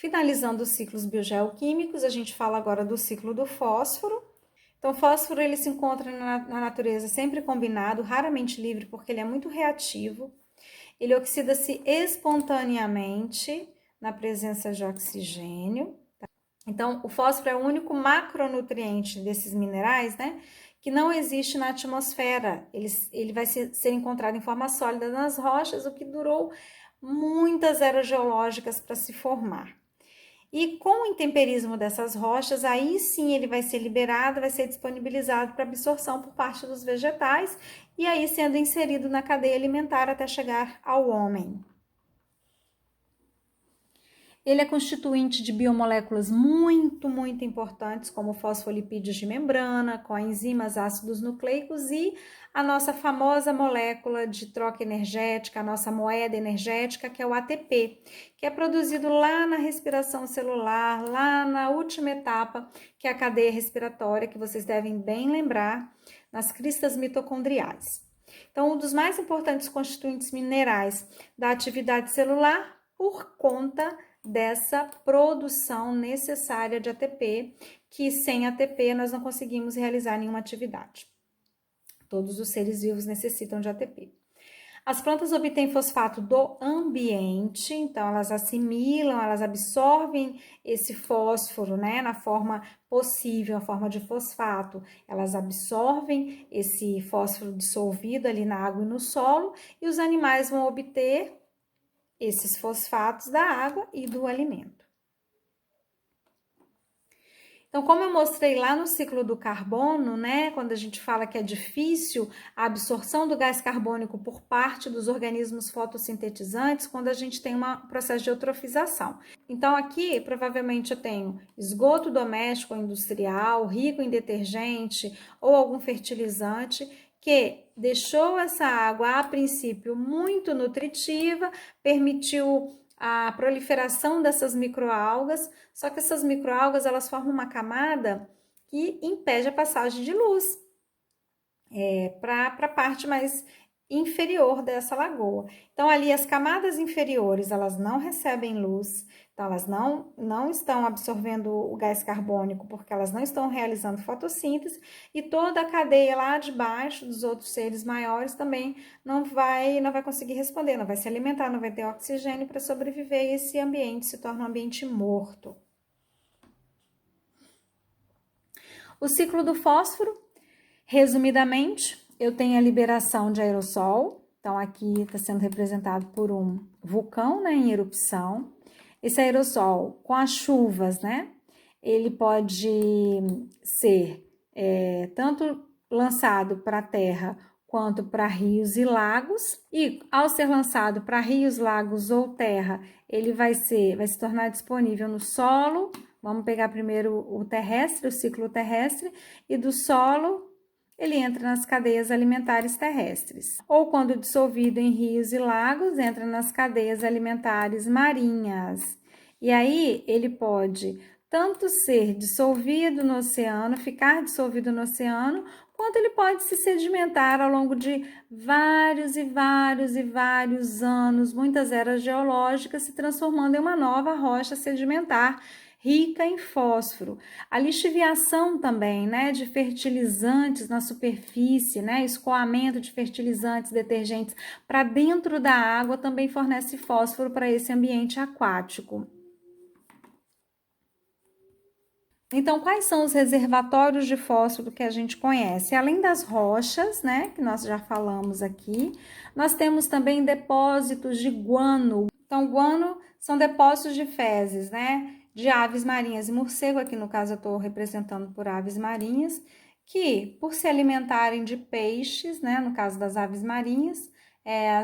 Finalizando os ciclos biogeoquímicos, a gente fala agora do ciclo do fósforo. Então, o fósforo ele se encontra na natureza sempre combinado, raramente livre, porque ele é muito reativo. Ele oxida-se espontaneamente na presença de oxigênio. Então, o fósforo é o único macronutriente desses minerais, né? Que não existe na atmosfera. Ele vai ser encontrado em forma sólida nas rochas, o que durou muitas eras geológicas para se formar. E com o intemperismo dessas rochas, aí sim ele vai ser liberado, vai ser disponibilizado para absorção por parte dos vegetais e aí sendo inserido na cadeia alimentar até chegar ao homem. Ele é constituinte de biomoléculas muito importantes, como fosfolipídios de membrana, coenzimas, ácidos nucleicos e a nossa famosa molécula de troca energética, a nossa moeda energética, que é o ATP, que é produzido lá na respiração celular, lá na última etapa, que é a cadeia respiratória, que vocês devem bem lembrar, nas cristas mitocondriais. Então, um dos mais importantes constituintes minerais da atividade celular, por conta dessa produção necessária de ATP, que sem ATP nós não conseguimos realizar nenhuma atividade. Todos os seres vivos necessitam de ATP. As plantas obtêm fosfato do ambiente, então elas assimilam, elas absorvem esse fósforo, né, na forma possível, a forma de fosfato. Elas absorvem esse fósforo dissolvido ali na água e no solo, e os animais vão obter esses fosfatos da água e do alimento. Então, como eu mostrei lá no ciclo do carbono, né, quando a gente fala que é difícil a absorção do gás carbônico por parte dos organismos fotossintetizantes, quando a gente tem um processo de eutrofização. Então, aqui, provavelmente, eu tenho esgoto doméstico ou industrial, rico em detergente ou algum fertilizante, que deixou essa água, a princípio, muito nutritiva, permitiu a proliferação dessas microalgas, só que essas microalgas elas formam uma camada que impede a passagem de luz para a parte mais inferior dessa lagoa. Então, ali as camadas inferiores, elas não recebem luz, então elas não estão absorvendo o gás carbônico, porque elas não estão realizando fotossíntese, e toda a cadeia lá de baixo dos outros seres maiores também não vai conseguir responder, não vai se alimentar, não vai ter oxigênio para sobreviver, e esse ambiente se torna um ambiente morto. O ciclo do fósforo, resumidamente, eu tenho a liberação de aerossol, então aqui está sendo representado por um vulcão, né, em erupção. Esse aerossol, com as chuvas, né, ele pode ser tanto lançado para a terra quanto para rios e lagos, e ao ser lançado para rios, lagos ou terra, ele vai se tornar disponível no solo. Vamos pegar primeiro o terrestre, o ciclo terrestre, e do solo ele entra nas cadeias alimentares terrestres. Ou quando dissolvido em rios e lagos, entra nas cadeias alimentares marinhas. E aí ele pode tanto ser dissolvido no oceano, ficar dissolvido no oceano, quanto ele pode se sedimentar ao longo de vários anos, muitas eras geológicas, se transformando em uma nova rocha sedimentar rica em fósforo. A lixiviação também, né, de fertilizantes na superfície, né, escoamento de fertilizantes, detergentes para dentro da água também fornece fósforo para esse ambiente aquático. Então, quais são os reservatórios de fósforo que a gente conhece? Além das rochas, né, que nós já falamos aqui, nós temos também depósitos de guano. Então, guano são depósitos de fezes, né, de aves marinhas e morcego, aqui no caso eu estou representando por aves marinhas, que por se alimentarem de peixes, né, no caso das aves marinhas,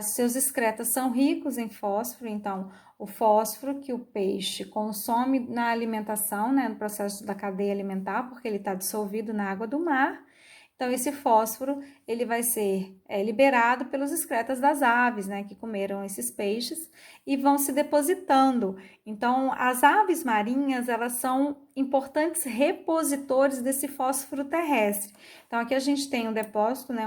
seus excretas são ricos em fósforo, então o fósforo que o peixe consome na alimentação, né, no processo da cadeia alimentar, porque ele está dissolvido na água do mar. Então, esse fósforo, ele vai ser liberado pelos excretas das aves, né, que comeram esses peixes e vão se depositando. Então, as aves marinhas, elas são importantes repositores desse fósforo terrestre. Então, aqui a gente tem um depósito, né,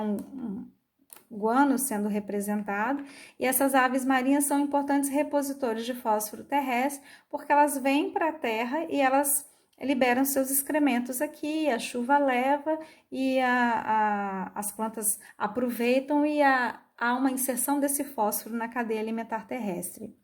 guano sendo representado, e essas aves marinhas são importantes repositores de fósforo terrestre, porque elas vêm para a terra e elas liberam seus excrementos aqui, a chuva leva e as plantas aproveitam e há uma inserção desse fósforo na cadeia alimentar terrestre.